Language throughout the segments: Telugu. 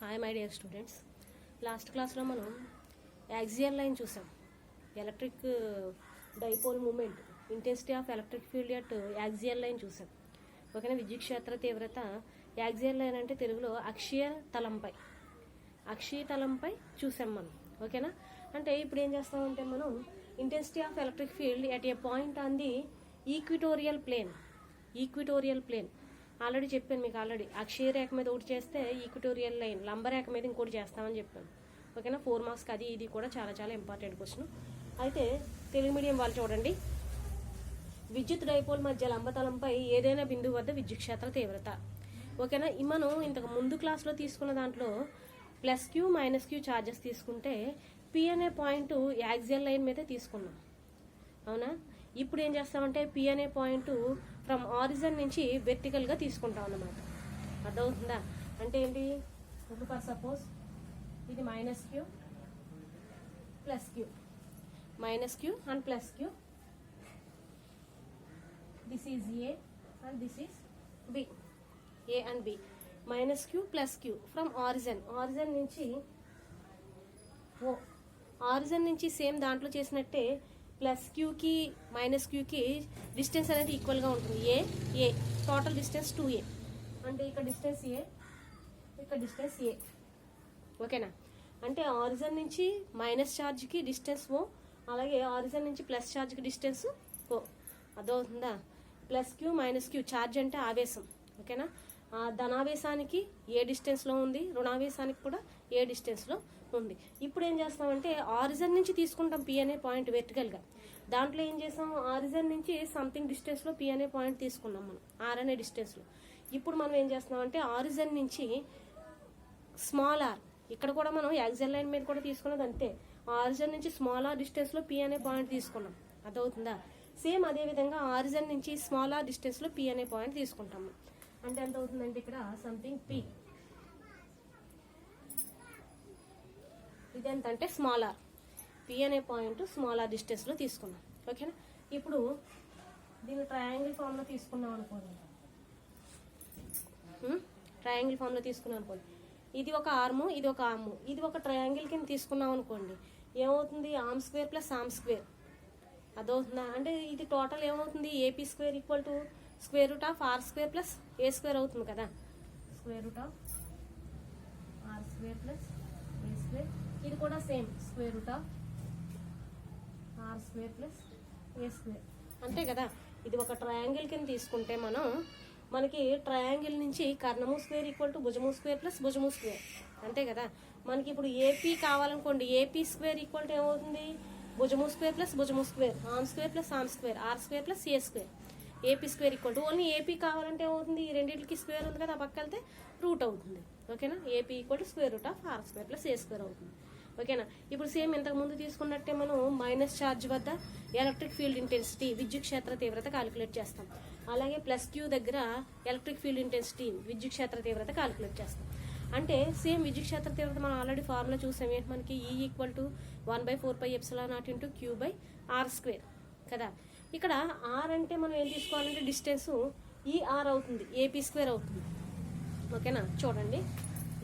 Hi my dear students. Last క్లాస్లో మనం యాక్సియల్ లైన్ చూసాం. Electric dipole moment, intensity of electric field at axial line చూసాం. ఓకేనా. విద్యుత్ క్షేత్ర తీవ్రత యాక్సియల్ లైన్ అంటే తెలుగులో అక్షీయ తలంపై చూసాం మనం. ఓకేనా. అంటే ఇప్పుడు ఏం చేస్తామంటే మనం intensity of electric field at a point on the equatorial plane already చెప్పాను మీకు. అక్షీయ రేఖ మీద ఒకటి చేస్తే ఈక్విటోరియల్ లైన్ లంబ రేఖ మీద ఇంకోటి చేస్తామని చెప్పాను. ఓకేనా. 4 మార్క్స్కి ఇది కూడా చాలా చాలా ఇంపార్టెంట్ క్వశ్చన్. అయితే తెలుగు మీడియం వాళ్ళు చూడండి. విద్యుత్ డైపోల్ మధ్య లంబతలంపై ఏదైనా బిందువు వద్ద విద్యుత్ క్షేత్ర తీవ్రత. ఓకేనా. మనం ఇంతకు ముందు క్లాస్లో తీసుకున్న దాంట్లో +Q -Q ఛార్జెస్ తీసుకుంటే P అనే పాయింట్ యాక్సియల్ లైన్ మీదే తీసుకున్నాం. అవునా. ఇప్పుడు ఏం చేస్తామంటే P అనే పాయింట్ ఫ్రమ్ ఆరిజిన్ నుంచి వెర్టికల్గా తీసుకుంటాం అన్నమాట. అర్థమవుతుందా? అంటే ఏంటి? ఫర్ సపోజ్ ఇది -Q +Q and +Q. This is A and this is B. A and B. -Q +Q from origin నుంచి O. ఆరిజిన్ నుంచి సేమ్ దాంట్లో చేసినట్టే +Qకి -Qకి డిస్టెన్స్ అనేది ఈక్వల్గా ఉంటుంది. ఏ టోటల్ డిస్టెన్స్ 2A. అంటే ఇక్కడ డిస్టెన్స్ A, ఇక్కడ డిస్టెన్స్ A. ఓకేనా. అంటే ఆరిజిన్ నుంచి మైనస్ ఛార్జ్కి డిస్టెన్స్ O, అలాగే ఆరిజిన్ నుంచి ప్లస్ ఛార్జ్కి డిస్టెన్స్ O. అదవుతుందా? +Q -Q ఛార్జ్ అంటే ఆవేశం. ఓకేనా. ధనావేశానికి ఏ డిస్టెన్స్లో ఉంది, రుణావేశానికి కూడా ఏ డిస్టెన్స్లో ఉంది. ఇప్పుడు ఏం చేస్తామంటే ఆరిజిన్ నుంచి తీసుకుంటాం P అనే పాయింట్ వెర్టికల్గా. దాంట్లో ఏం చేసాం, ఆరిజిన్ నుంచి సంథింగ్ డిస్టెన్స్లో P అనే పాయింట్ తీసుకున్నాం మనం, R అనే డిస్టెన్స్లో. ఇప్పుడు మనం ఏం చేస్తున్నామంటే ఆరిజిన్ నుంచి స్మాల్ r, ఇక్కడ కూడా మనం యాక్సియల్ లైన్ మీద కూడా తీసుకున్నది అంతే. ఆరిజిన్ నుంచి స్మాల్ r డిస్టెన్స్లో P అనే పాయింట్ తీసుకున్నాం. అదవుతుందా? సేమ్ అదేవిధంగా ఆరిజిన్ నుంచి స్మాల్ r డిస్టెన్స్లో P అనే పాయింట్ తీసుకుంటాము. అంటే ఎంత అవుతుందంటే ఇక్కడ సంథింగ్ P. ఇదెంతంటే స్మాల్ r. P అనే పాయింట్ స్మాల్ r డిస్టెన్స్లో తీసుకున్నాం. ఓకేనా. ఇప్పుడు దీన్ని ట్రయాంగిల్ ఫామ్లో తీసుకున్నాం అనుకోండి. ఇది ఒక ఆర్ము, ఇది ఒక ఆర్ము, ఇది ఒక ట్రయాంగిల్ కింద తీసుకున్నాం అనుకోండి. ఏమవుతుంది? Arm square plus arm square. అదవుతుందా? అంటే ఇది టోటల్ ఏమవుతుంది? AP² = √R² + A² అవుతుంది కదా. √R² + A². ఇది కూడా సేమ్ √R² + A². అంతే కదా. ఇది ఒక ట్రయాంగిల్ కింద తీసుకుంటే మనకి ట్రయాంగిల్ నుంచి కర్ణము స్క్వేర్ = భుజము స్క్వేర్ + భుజము స్క్వేర్. అంతే కదా. మనకి ఇప్పుడు AP కావాలనుకోండి, AP² = ఏమవుతుంది? భుజము స్క్వేర్ + భుజము square, arm square + arm square, R² + A². AP² = only AP కావాలంటే ఏమవుతుంది? ఈ రెండింటికి స్క్వేర్ ఉంది కదా, ఆ పక్క వెళ్తే రూట్ అవుతుంది. ఓకేనా. AP = √R² + A² అవుతుంది. ఓకేనా. ఇప్పుడు సేమ్ ఇంతకు ముందు తీసుకున్నట్టే మనం మైనస్ ఛార్జ్ వద్ద ఎలక్ట్రిక్ ఫీల్డ్ ఇంటెన్సిటీ, విద్యుత్ క్షేత్ర తీవ్రత క్యాలిక్యులేట్ చేస్తాం. అలాగే +Q దగ్గర ఎలక్ట్రిక్ ఫీల్డ్ ఇంటెన్సిటీ, విద్యుత్ క్షేత్ర తీవ్రత క్యాలిక్యులేట్ చేస్తాం. అంటే సేమ్ విద్యుత్ క్షేత్ర తీవ్రత మనం ఆల్రెడీ ఫార్ములా చూసాం. ఏంటి మనకి? E = 1/4πε0 × Q/r² కదా. ఇక్కడ R అంటే మనం ఏం తీసుకోవాలంటే డిస్టెన్స్ ER అవుతుంది, AP² అవుతుంది. ఓకేనా. చూడండి,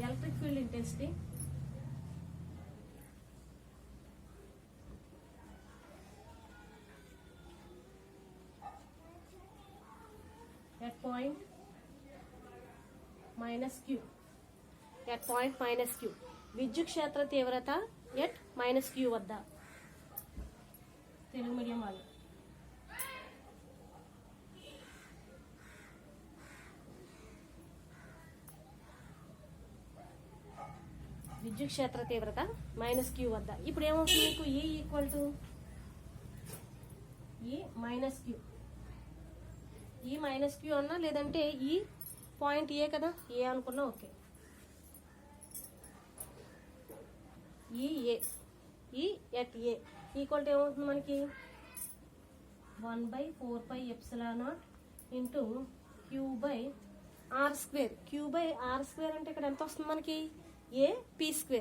electric field intensity at point -Q. విద్యుత్ క్షేత్ర తీవ్రత ఎట్ -Q వద్ద. తెలుగు మీడియం వాళ్ళు విద్యుత్ క్షేత్ర తీవ్రత -Q వద్ద. ఇప్పుడు ఏమవుతుంది మీకు? E -Q అన్నా, లేదంటే ఈ పాయింట్ ఏ కదా, ఏ అనుకున్నా ఓకే. E at A = ఏమవుతుంది మనకి? 1/4πε0 × Q/r². Q/r² అంటే ఇక్కడ ఎంత వస్తుంది మనకి? AP².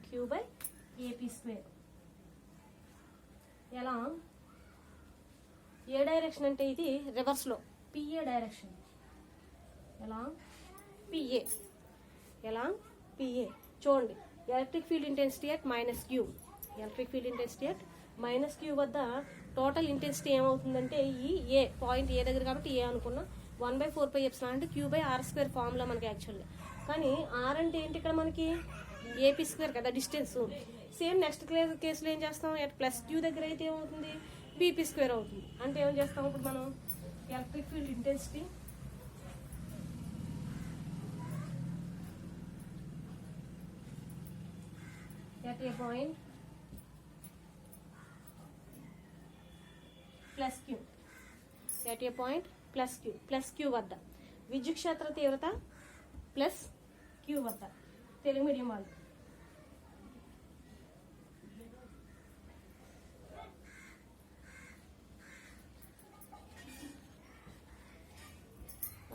Q/AP². ఎలా? ఏ డైరెక్షన్ అంటే ఇది రివర్స్లో PA డైరెక్షన్. ఎలా? PA. చూడండి, electric field intensity at -q, electric field intensity at -q వద్ద టోటల్ ఇంటెన్సిటీ ఏమవుతుందంటే ఈ ఏ పాయింట్ ఏ దగ్గర కాబట్టి ఏ అనుకున్నా 1/4πε అంటే q/r² ఫార్ములా మనకి యాక్చువల్గా. కానీ r అంటే ఏంటి ఇక్కడ మనకి AP² కదా డిస్టెన్స్. సేమ్ నెక్స్ట్ కేసులో ఏం చేస్తాం, ఎట్ +q దగ్గర అయితే ఏమవుతుంది BP² అవుతుంది. అంటే ఏం చేస్తాం ఇప్పుడు మనం electric field intensity at a point +q, at a point +q వద్ద విద్యుత్ క్షేత్ర తీవ్రత +q వద్ద. తెలుగు మీడియం వాళ్ళు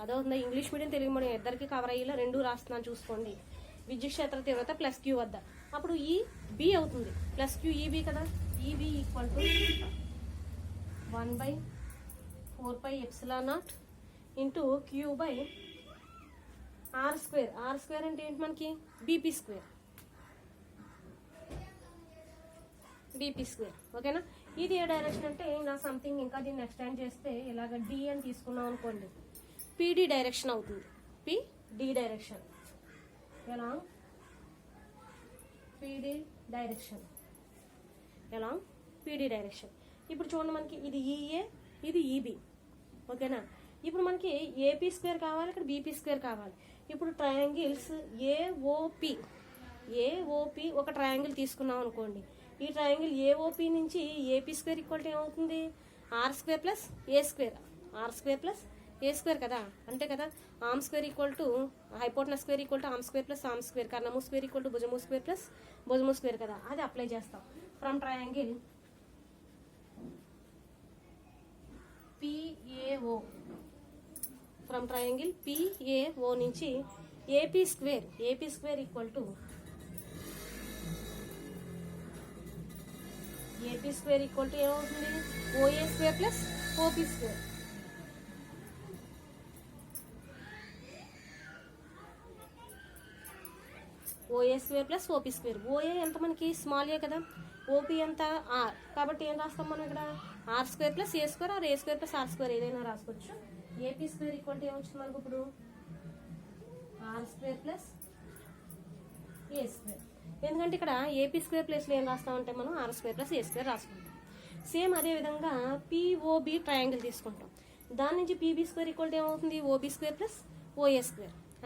అదవుతుందా, ఇంగ్లీష్ మీడియం తెలుగు మీడియం ఇద్దరికి కవర్ అయ్యేలా రెండు రాస్తున్నాను చూసుకోండి. విద్యుత్ క్షేత్ర తీవ్రత +q వద్ద, అప్పుడు ఈ బి అవుతుంది +q ఈబీ కదా. EB equal to 1/4πε0 into q/r². r² అంటే ఏంటి మనకి BP², BP². ఓకేనా. ఇది ఏ డైరెక్షన్ అంటే నా సంథింగ్ ఇంకా దీన్ని ఎక్స్టెండ్ చేస్తే ఇలాగ డి అని తీసుకున్నాం అనుకోండి, PD డైరెక్షన్ అవుతుంది. PD డైరెక్షన్ ఎలా PD డైరెక్షన్, ఎలా PD డైరెక్షన్. ఇప్పుడు చూడండి మనకి ఇది ఈఏ, ఇది ఈబి. ఓకేనా. ఇప్పుడు మనకి AP² కావాలి, ఇక్కడ BP² కావాలి. ఇప్పుడు ట్రయాంగిల్స్ ఏఓపి ఒక ట్రయాంగిల్ తీసుకున్నాం అనుకోండి. ఈ ట్రయాంగిల్ ఏఓపి నుంచి AP² ఈక్వల్ టు ఏమవుతుంది r² + a², r² + a² కదా. అంతే కదా. Arm equal to hypotenuse equal to arm + arm, కర్ణము² ఈక్వల్ టు భుజము² + భుజము² కదా. అది అప్లై చేస్తాం from triangle PAO, from triangle PAO నుంచి AP² ఈక్వల్ టు ఏమవుతుంది OA² + OP². OA² + OP². OA ఎంత మనకి స్మాల్ ఏ కదా, OP ఎంత R. కాబట్టి ఏం రాస్తాం మనం ఇక్కడ r² + a² are a² + r² ఏదైనా రాసుకోవచ్చు. AP² ఈక్వల్ టు ఏమొచ్చింది మనకు ఇప్పుడు r² + a². ఎందుకంటే ఇక్కడ AP² ప్లేస్లో ఏం రాస్తామంటే మనం r² + a² రాసుకుంటాం. సేమ్ అదే విధంగా POB ట్రయాంగిల్ తీసుకుంటాం. దాని నుంచి PB² ఈక్వల్ టు ఏమవుతుంది OB² + OA².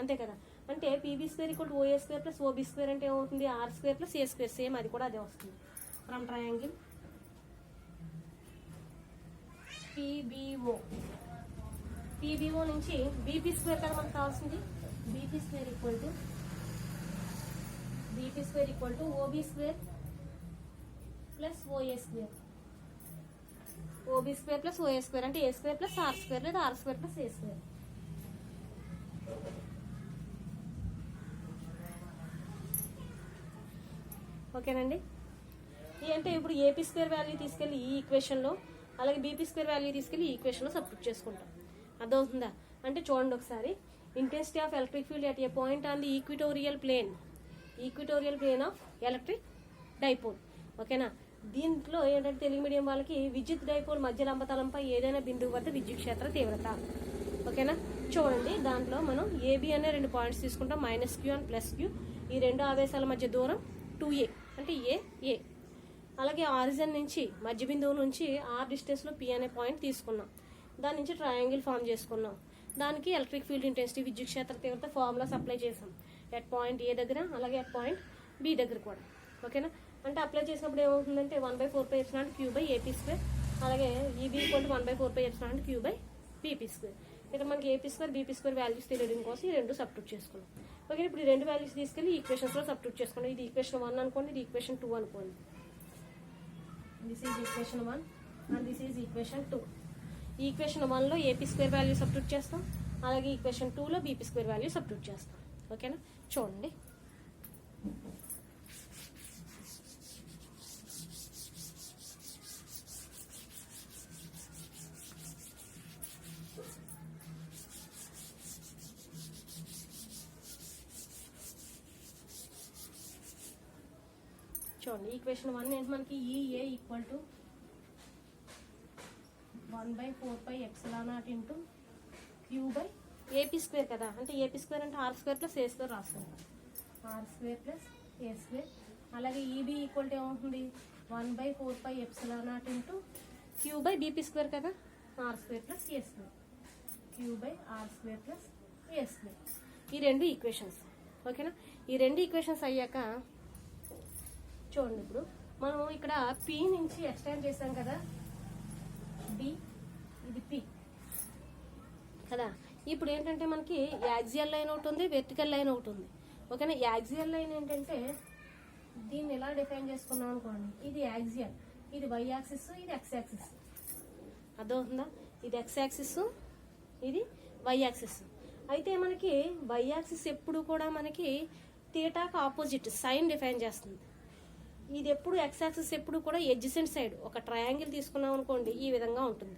అంతే కదా. అంటే PB² equal to OA² + OB² అంటే ఏమవుతుంది r² + a². సేమ్ అది కూడా అదే వస్తుంది ఫ్రమ్ ట్రయాంగిల్ PBO నుంచి BP² కదా మనకు కావాల్సింది. BP² equal to OB² + OA², OB² + OA² అంటే a² + r² లేదా r² + a². ఓకేనండి. అంటే ఇప్పుడు AP² వాల్యూ తీసుకెళ్ళి ఈ ఈక్వేషన్లో, అలాగే BP² వాల్యూ తీసుకెళ్ళి ఈ ఈక్వేషన్లో సబ్స్టిట్యూట్ చేసుకుంటాం. అర్థమవుతుందా. అంటే చూడండి ఒకసారి, intensity of electric field at a point on the equatorial plane of electric dipole. ఓకేనా. దీంట్లో ఏంటంటే తెలుగు మీడియం వాళ్ళకి విద్యుత్ డైపోల్ మధ్య లంబతలంపై ఏదైనా బిందువు వద్ద విద్యుత్ క్షేత్ర తీవ్రత. ఓకేనా. చూడండి, దాంట్లో మనం AB అనే రెండు పాయింట్స్ తీసుకుంటాం, -q అండ్ +q. ఈ రెండు ఆవేశాల మధ్య దూరం 2a అంటే ఏ. అలాగే ఆరిజిన్ నుంచి మధ్య బిందువు నుంచి r డిస్టెన్స్లో P అనే పాయింట్ తీసుకున్నాం. దాని నుంచి ట్రయాంగిల్ ఫామ్ చేసుకున్నాం. దానికి ఎలక్ట్రిక్ ఫీల్డ్ ఇంటెన్సిటీ విద్యుత్ క్షేత్ర తీవ్రత ఫార్ములాస్ అప్లై చేసాం ఎట్ పాయింట్ ఏ దగ్గర, అలాగే ఎట్ పాయింట్ బి దగ్గర కూడా. ఓకేనా. అంటే అప్లై చేసినప్పుడు ఏమవుతుందంటే 1/4πε0 q/AP², అలాగే ఈబీ ఈక్వల్ టు 1/4πε0 q/BP². ఇక్కడ మనకి AP² BP² వాల్యూస్ తెలియడం కోసం ఈ రెండు సబ్స్టిట్యూట్ చేసుకున్నాం. ఓకే. ఇప్పుడు ఈ రెండు వాల్యూస్ తీసుకెళ్ళి ఈక్వేషన్స్లో సబ్స్టిట్యూట్ చేసుకున్నాం. ఇది ఈక్వేషన్ 1 అనుకోండి, ఇది ఈక్వేషన్ 2 అనుకోండి. This is equation 1 and this is equation 2. Equation 1లో AP² వాల్యూ సబ్స్టిట్యూట్ చేస్తాం, అలాగే ఈక్వేషన్ 2లో BP² వాల్యూ సబ్స్టిట్యూట్ చేస్తాం. ఓకేనా. చూడండి, చూడండి ఈక్వేషన్ 1 ఏంటి మనకి EA equal to 1/4πε0 into queue by AP square కదా, అంటే ఏపీ స్క్వేర్ అంటే are square plus A square రాసుకుంటాం, ఆర్ స్క్వేర్ ప్లస్ ఏ స్క్వేర్. అలాగే ఈబీ ఈక్వల్ టు ఏమవుతుంది 1/4πε0 into queue by BP square కదా, r square plus A square, q by are square plus A square. ఈ రెండు ఈక్వేషన్స్ ఓకేనా. ఈ రెండు ఈక్వేషన్స్ అయ్యాక చూడండి ఇప్పుడు మనం ఇక్కడ పి నుంచి ఎక్స్టెండ్ చేసాం కదా, డి ఇది పి కదా. ఇప్పుడు ఏంటంటే మనకి యాక్సియల్ లైన్ ఒకటి ఉంది, వెర్టికల్ లైన్ ఒకటి ఉంది ఓకేనా. యాక్సియల్ లైన్ ఏంటంటే దీన్ని ఎలా డిఫైన్ చేసుకున్నాం అనుకోండి, ఇది యాక్సియల్, ఇది వై యాక్సిస్, ఇది ఎక్స్ యాక్సిస్, అర్థమవుతుందా. ఇది ఎక్స్ యాక్సిస్, ఇది వై యాక్సిస్. అయితే మనకి వై యాక్సిస్ ఎప్పుడు కూడా మనకి థీటాకు ఆపోజిట్ సైన్ డిఫైన్ చేస్తుంది. ఇది ఎప్పుడు ఎక్స్ యాక్సిస్ ఎప్పుడు కూడా ఎడ్జసెంట్ సైడ్, ఒక ట్రయాంగిల్ తీసుకున్నాం అనుకోండి ఈ విధంగా ఉంటుంది,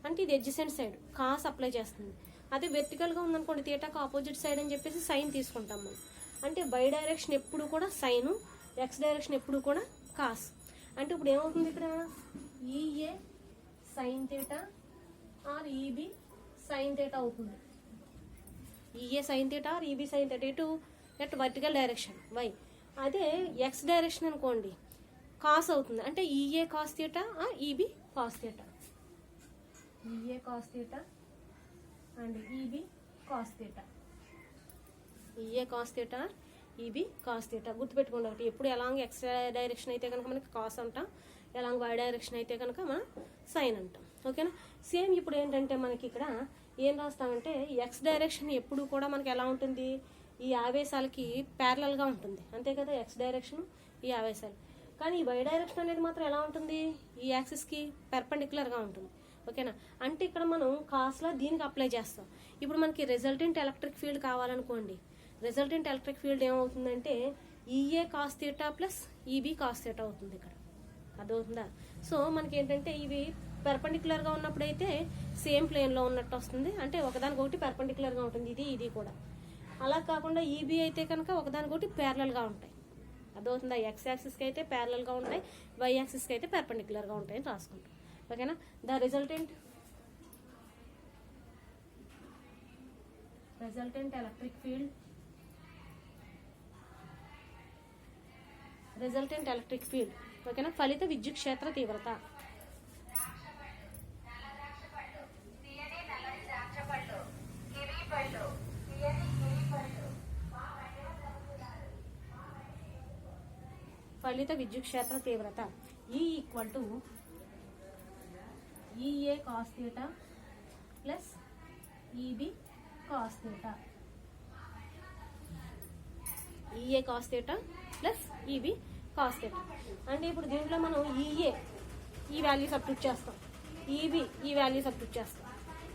అంటే ఇది ఎడ్జసెంట్ సైడ్ కాస్ అప్లై చేస్తుంది. అదే వెర్టికల్గా ఉందనుకోండి థీటాకు ఆపోజిట్ సైడ్ అని చెప్పేసి సైన్ తీసుకుంటాం మనం. అంటే వై డైరెక్షన్ ఎప్పుడు కూడా సైను, ఎక్స్ డైరెక్షన్ ఎప్పుడు కూడా కాస్. అంటే ఇప్పుడు ఏమవుతుంది ఇక్కడ EA sine theta or EB sine theta అవుతుంది. EA sine theta or EB sine theta ఇటు ఎట్ వర్టికల్ డైరెక్షన్ వై. అదే ఎక్స్ డైరెక్షన్ అనుకోండి కాస్ అవుతుంది, అంటే EA cos theta or EB cos theta, EA cos theta and EB cos theta, EA cos theta EB cos theta. గుర్తుపెట్టుకోండి ఒకటి, ఎప్పుడు ఎలాంగ్ ఎక్స్ డైరెక్షన్ అయితే కనుక మనకి కాస్ అంటాం, ఎలాంగ్ వై డైరెక్షన్ అయితే కనుక మనం సైన్ అంటాం ఓకేనా. సేమ్ ఇప్పుడు ఏంటంటే మనకి ఇక్కడ ఏం రాస్తామంటే ఎక్స్ డైరెక్షన్ ఎప్పుడు కూడా మనకి ఎలా ఉంటుంది, ఈ ఆవేశాలకి ప్యారలల్గా ఉంటుంది అంతే కదా ఎక్స్ డైరెక్షన్ ఈ ఆవేశాలు. కానీ ఈ వై డైరెక్షన్ అనేది మాత్రం ఎలా ఉంటుంది, ఈ యాక్సిస్కి పెర్పెండిక్యులర్గా ఉంటుంది ఓకేనా. అంటే ఇక్కడ మనం కాస్లా దీనికి అప్లై చేస్తాం. ఇప్పుడు మనకి రిజల్టెంట్ ఎలక్ట్రిక్ ఫీల్డ్ కావాలనుకోండి, రిజల్టెంట్ ఎలక్ట్రిక్ ఫీల్డ్ ఏమవుతుందంటే EA cos theta plus EB cos theta అవుతుంది ఇక్కడ, అదవుతుందా. సో మనకి ఏంటంటే ఇవి పెర్పెండిక్యులర్గా ఉన్నప్పుడు అయితే సేమ్ ప్లేన్లో ఉన్నట్టు వస్తుంది, అంటే ఒకదానికొకటి పెర్పెండిక్యులర్గా ఉంటుంది ఇది ఇది కూడా. అలా కాకుండా ఈబీ అయితే కనుక ఒకదానికొకటి ప్యారలల్గా ఉంటాయి, అదవుతుందా. ఎక్స్ యాక్సిస్కి అయితే ప్యారలల్గా ఉంటాయి, వై యాక్సిస్కి అయితే పెర్పెండిక్యులర్గా ఉంటాయి అని రాసుకుంటాం ఓకేనా. The resultant electric field, resultant electric field ఓకేనా, ఫలిత విద్యుత్ క్షేత్ర తీవ్రత. ఫలిత విద్యుత్ క్షేత్ర తీవ్రత E equal to EA cos theta plus EB cos theta, EA cos theta plus EB cos theta. అంటే ఇప్పుడు దీంట్లో మనం ఈఏ ఈ వాల్యూ సబ్స్టిట్యూట్ చేస్తాం, ఈబి ఈ వాల్యూ సబ్స్టిట్యూట్ చేస్తాం.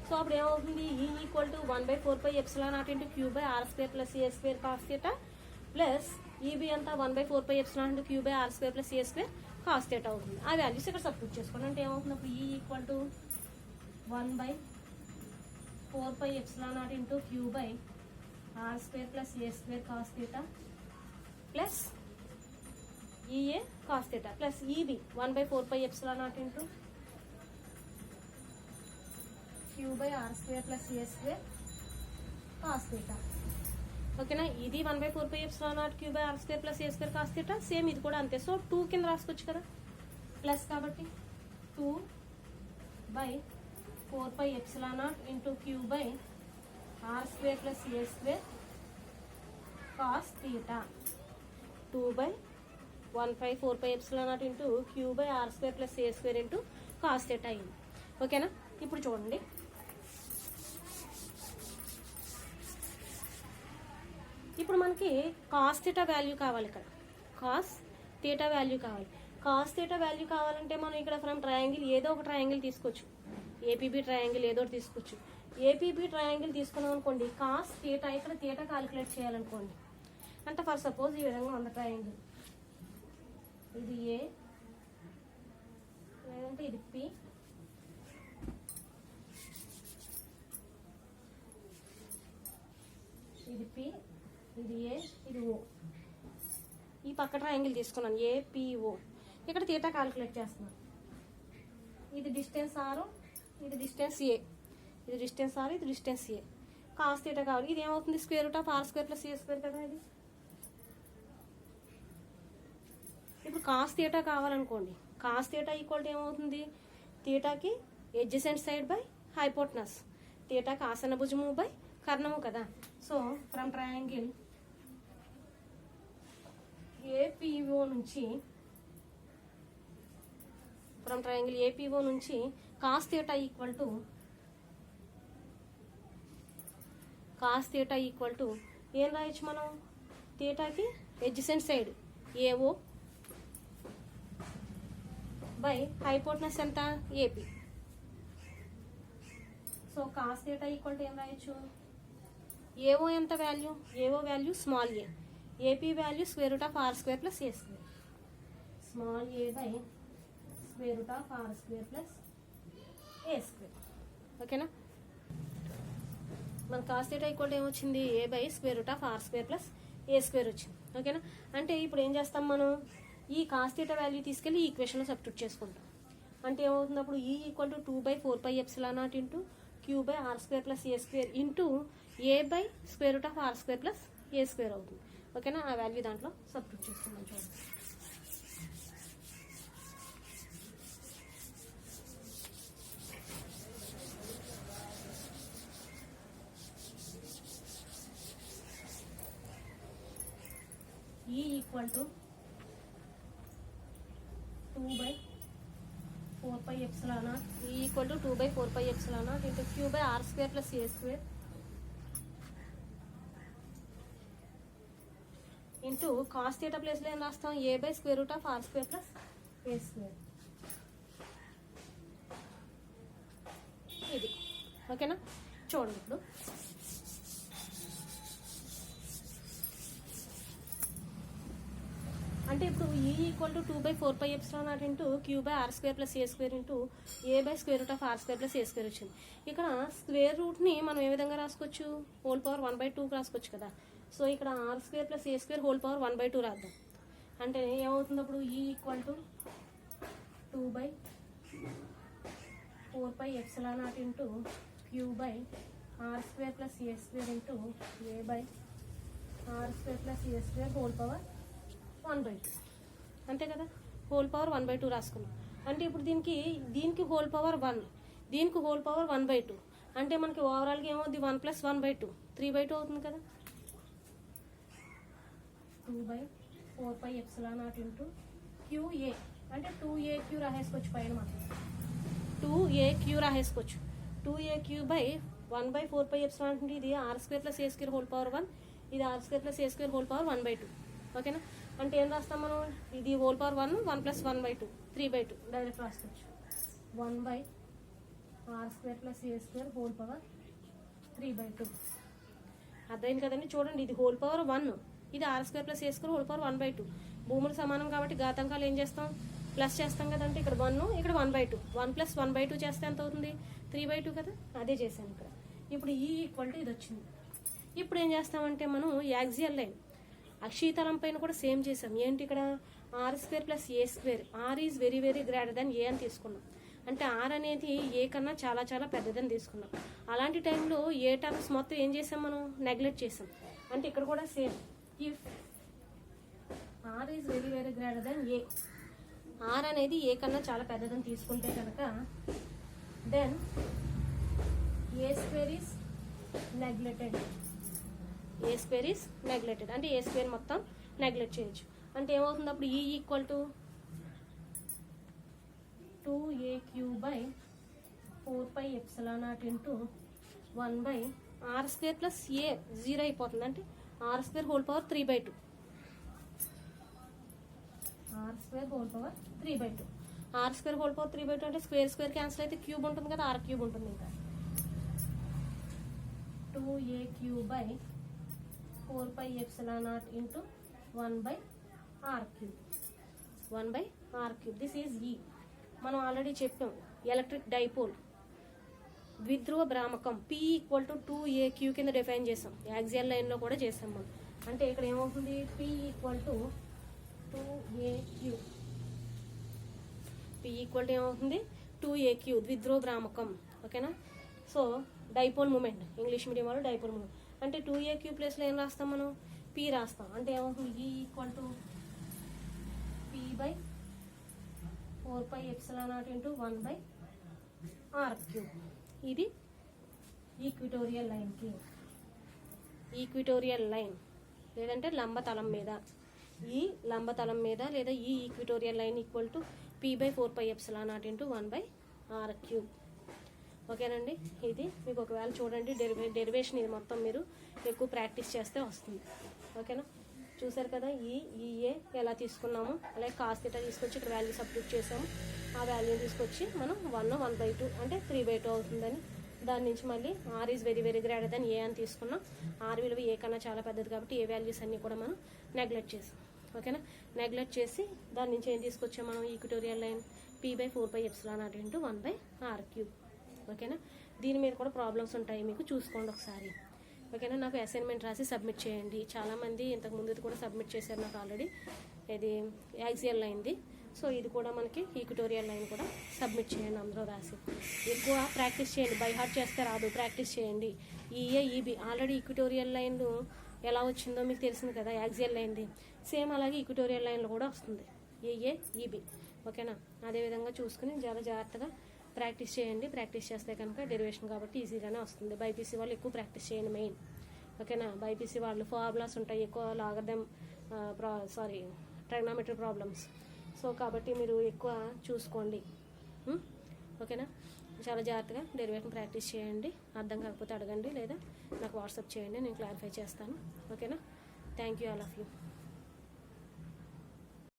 సో అప్పుడు ఏమవుతుంది E equal to 1/4πε0 into queue by are square plus A square cos theta plus EB అంతా 1/4πε into queue by are square plus A square cos theta అవుతుంది. ఆ వాల్యూస్ ఇక్కడ సబ్స్టిట్యూట్ చేసుకోండి. అంటే ఏమవుతుంది అప్పుడు E equal to 1/4πε0 into queue by are square plus A square cos theta plus EA cos theta plus EB 1/4πε0 into queue by are square plus A square cos theta ఓకేనా. ఇది 1/4πε0 q by are square plus A square cos theta, same ఇది కూడా అంతే. సో 2 కింద రాసుకోవచ్చు కదా ప్లస్, కాబట్టి 2/4πε0 into queue by are square plus A square cos theta, 2/1/4πε0 into queue by are square plus A square into cos theta అయింది ఓకేనా. ఇప్పుడు చూడండి ఇప్పుడు మనకి కాస్ థీటా వాల్యూ కావాలి, ఇక్కడ కాస్ థీటా వాల్యూ కావాలి. కాస్ థీటా వాల్యూ కావాలంటే మనం ఇక్కడ ఫ్రమ్ ట్రయాంగిల్ ఏదో ఒక ట్రయాంగిల్ తీసుకోవచ్చు, ఏపీబీ ట్రయాంగిల్ ఏదో ఒకటి తీసుకోవచ్చు. ఏపీబీ ట్రయాంగిల్ తీసుకున్నాం అనుకోండి, కాస్ థీటా ఇక్కడ థీటా క్యాలిక్యులేట్ చేయాలనుకోండి. అంటే ఫర్ సపోజ్ ఈ విధంగా ఉంది ట్రయాంగిల్, ఇది ఏ లేదంటే ఇది పి, ఇది పి, ఇది ఏ, ఇది ఓ. ఈ పక్క ట్రయాంగిల్ తీసుకున్నాను ఏపీఓ. ఇక్కడ తీటా క్యాలిక్యులేట్ చేస్తున్నాను. ఇది డిస్టెన్స్ ఆర్, ఇది డిస్టెన్స్ ఏ, ఇది డిస్టెన్స్ ఆర్, ఇది డిస్టెన్స్ ఏ. కాస్ తీటా కావాలి. ఇది ఏమవుతుంది square root of are square plus A square కదా ఇది. ఇప్పుడు కాస్ తీటా కావాలనుకోండి, కాస్ తీటా ఈక్వల్ టు ఏమవుతుంది తీటాకి ఎడ్జసెంట్ సైడ్ బై హైపోటనస్, తీటాకి ఆసన భుజము బై కర్ణము కదా. సో ఫ్రమ్ ట్రయాంగిల్ ఏపీఓ నుంచి, ఫ్రమ్ ట్రయాంగిల్ ఏపీఓ నుంచి కాస్ తీటా ఈక్వల్ టు ఏం రాయొచ్చు మనం, తీటాకి adjacent side AO by hypotenuse ఎంత AP. So cos theta equal to ఏం రాయొచ్చు, ఏఓ ఎంత value, AO value small a, AP value square root of are square plus A square, small a by square root of are square plus A square. ఓకేనా. మన కాస్ తీటా ఈక్వల్ టు ఏమొచ్చింది, a by square root of are square plus A square వచ్చింది. ఓకేనా. అంటే ఇప్పుడు ఏం చేస్తాం మనం, ఈ కాస్ తీటా వాల్యూ తీసుకెళ్ళి ఈ ఈక్వేషన్లో సబ్స్టిట్యూట్ చేసుకుంటాం. అంటే ఏమవుతుంది అప్పుడు E equal to 2/4πε0 into queue by are square plus A square into A by square root of are square plus A square అవుతుంది. ఓకేనా. ఆ వాల్యూ దాంట్లో సబ్స్టిట్యూట్ చేసుకుందాం. చూడండి, ఈ equal to 2/4πε0, E equal to 2/4πε0 into queue by are square plus A square into cos theta ప్లేస్లో ఏం రాస్తాం, A by square root of are square plus A square. ఇది ఓకేనా. చూడండి ఇప్పుడు అంటే ఇప్పుడు E equal to 2/4πε0 into queue by are square plus A square into A by square root of are square plus A square వచ్చింది. ఇక్కడ స్క్వేర్ రూట్ని మనం ఏ విధంగా రాసుకోవచ్చు, హోల్ పవర్ 1/2 రాసుకోవచ్చు కదా. సో ఇక్కడ ఆర్ స్క్వేర్ ప్లస్ ఏ స్క్వేర్ హోల్ పవర్ 1/2 రాద్దాం. అంటే ఏమవుతుంది అప్పుడు E equal to 2/4πε0 into queue by are square plus A square into A by are square plus A square whole power 1/2. అంతే కదా, హోల్ పవర్ 1/2 రాసుకున్నాం. అంటే ఇప్పుడు దీనికి హోల్ పవర్ 1, దీనికి హోల్ పవర్ 1/2 అంటే మనకి ఓవరాల్గా ఏమవుతుంది 1 + 1/2 3/2 అవుతుంది కదా. 2/4πε0 ఇంటూ క్యూఏ అంటే 2AQ రాసేసుకోవచ్చు పైన, మనం 2AQ రాసేసుకోవచ్చు. 2AQ బై 1/4πε0 అంటే ఇది ఆర్ స్క్వేర్ ప్లస్ ఏ స్క్వేర్ హోల్ పవర్ 1, ఇది ఆర్ స్క్వేర్ ప్లస్ ఏ స్క్వేర్ హోల్ పవర్ 1/2. ఓకేనా. అంటే ఏం రాస్తాం మనం, ఇది హోల్ పవర్ 1 + 1/2 3/2 డైరెక్ట్ రాసుకోవచ్చు. 1/ఆర్ స్క్వేర్ ప్లస్ ఏ స్క్వేర్ హోల్ పవర్ 3/2. అర్థమైంది కదండి. చూడండి, ఇది హోల్ పవర్ 1, ఇది ఆర్ స్క్వేర్ ప్లస్ ఏ స్క్వేర్ హోల్ పవర్ 1/2. భూములు సమానం కాబట్టి ఘాతాంకాలు ఏం చేస్తాం, ప్లస్ చేస్తాం కదంటే ఇక్కడ 1 ఇక్కడ 1/2, 1 + 1/2 చేస్తే ఎంత అవుతుంది 3/2 కదా. అదే చేశాను ఇక్కడ. ఇప్పుడు ఈ ఈక్వల్ టు ఇది వచ్చింది. ఇప్పుడు ఏం చేస్తామంటే మనం యాక్సియల్ లైన్ అక్షీతలం పైన కూడా సేమ్ చేసాం. ఏంటి ఇక్కడ R square plus A square, R is very very greater than A అని తీసుకున్నాం. అంటే ఆర్ అనేది ఏ కన్నా చాలా చాలా పెద్దదని తీసుకున్నాం. అలాంటి టైంలో ఏ టర్మ్స్ మొత్తం ఏం చేసాం మనం, నెగ్లెక్ట్ చేసాం. అంటే ఇక్కడ కూడా same, if r is very very greater than a, r అనేది ఏ కన్నా చాలా పెద్దదని తీసుకుంటే కనుక then a square is neglected, a square is neglected అంటే ఏ స్క్వేర్ మొత్తం నెగ్లెక్ట్ చేయొచ్చు. అంటే ఏమవుతుంది అప్పుడు E equal to 2AQ by 4πε0 into 1/ఆర్ స్క్వేర్ ప్లస్ ఏ 0 అయిపోతుంది. అంటే are square whole power 3/2, R square whole power 3/2, R square whole power 3/2 అంటే స్క్వేర్ స్క్వేర్ క్యాన్సిల్ అయితే క్యూబ్ ఉంటుంది కదా, ఆర్ క్యూబ్ ఉంటుంది. ఇంకా 2AQ బై 4πε0 ఇంటూ 1/ఆర్ క్యూబ్, 1/ఆర్ క్యూబ్. This is E. మనం ఆల్రెడీ చెప్పాం ఎలక్ట్రిక్ డైపోల్ ద్విధ్రువ భ్రామకం P = 2AQ కింద డిఫైన్ చేసాం. యాక్సియల్ లైన్లో కూడా చేసాం మనం. అంటే ఇక్కడ ఏమవుతుంది P = 2AQ. P equal to ఏమవుతుంది 2AQ, ద్విధ్రువ భ్రామకం. ఓకేనా. So dipole moment, English medium వాళ్ళు డైపోల్ మూమెంట్ అంటే 2AQ ప్లేస్లో ఏం రాస్తాం మనం, P రాస్తాం. అంటే ఏమవుతుంది, E equal to P/4πε0 × 1/r³. ఇది ఈక్విటోరియల్ లైన్కి, ఈక్విటోరియల్ లైన్ లేదంటే లంబతలం మీద, ఈ లంబతలం మీద లేదా ఈ equatorial line equal to P/4πε0 × 1/r³. ఓకేనండి. ఇది మీకు ఒకవేళ చూడండి డెరివేషన్ ఇది మొత్తం మీరు ఎక్కువ ప్రాక్టీస్ చేస్తే వస్తుంది. ఓకేనా. చూసారు కదా, ఈఏ ఎలా తీసుకున్నాము, అలాగే కాస్ థీటా తీసుకొచ్చి ఇక్కడ వాల్యూ సబ్స్టిట్యూట్ చేసాము. ఆ వాల్యూని తీసుకొచ్చి మనం 1/2 అంటే 3/2 అవుతుందని, దాని నుంచి మళ్ళీ R is very very greater then A అని తీసుకున్నాం. ఆర్ విలువ ఏ కన్నా చాలా పెద్దది కాబట్టి ఏ వాల్యూస్ అన్నీ కూడా మనం నెగ్లెక్ట్ చేసాం. ఓకేనా. నెగ్లెక్ట్ చేసి దాని నుంచి ఏం తీసుకొచ్చాం మనం, ఈక్విటోరియల్ లైన్ P/4πε0 × 1/r³. ఓకేనా. దీని మీద కూడా ప్రాబ్లమ్స్ ఉంటాయి, మీకు చూసుకోండి ఒకసారి. ఓకేనా. నాకు అసైన్మెంట్ రాసి సబ్మిట్ చేయండి. చాలామంది ఇంతకు ముందు కూడా సబ్మిట్ చేశారు నాకు ఆల్రెడీ. ఇది యాక్సియల్ లైన్ది. సో ఇది కూడా మనకి ఈక్విటోరియల్ లైన్ కూడా సబ్మిట్ చేయండి అందులో రాసి. ఎక్కువ ప్రాక్టీస్ చేయండి, బై హార్ట్ చేస్తే రాదు, ప్రాక్టీస్ చేయండి. E A E B already equatorial line ఎలా వచ్చిందో మీకు తెలిసింది కదా, యాక్సియల్ లైన్ది. సేమ్ అలాగే ఈక్విటోరియల్ లైన్లో కూడా వస్తుంది ఏఏ ఈబి. ఓకేనా. అదేవిధంగా చూసుకుని చాలా జాగ్రత్తగా ప్రాక్టీస్ చేయండి. ప్రాక్టీస్ చేస్తే కనుక డెరివేషన్ కాబట్టి ఈజీగానే వస్తుంది. బైపీసీ వాళ్ళు ఎక్కువ ప్రాక్టీస్ చేయండి మెయిన్. ఓకేనా. బైపీసీ వాళ్ళు ఫార్ములాస్ ఉంటాయి ఎక్కువ, లాగర్థం ట్రైగ్నోమెట్రీ ప్రాబ్లమ్స్. సో కాబట్టి మీరు ఎక్కువ చూసుకోండి. ఓకేనా. చాలా జాగ్రత్తగా డెరివేషన్ ప్రాక్టీస్ చేయండి. అర్థం కాకపోతే అడగండి లేదా నాకు వాట్సాప్ చేయండి, నేను క్లారిఫై చేస్తాను. ఓకేనా. Thank you all of you.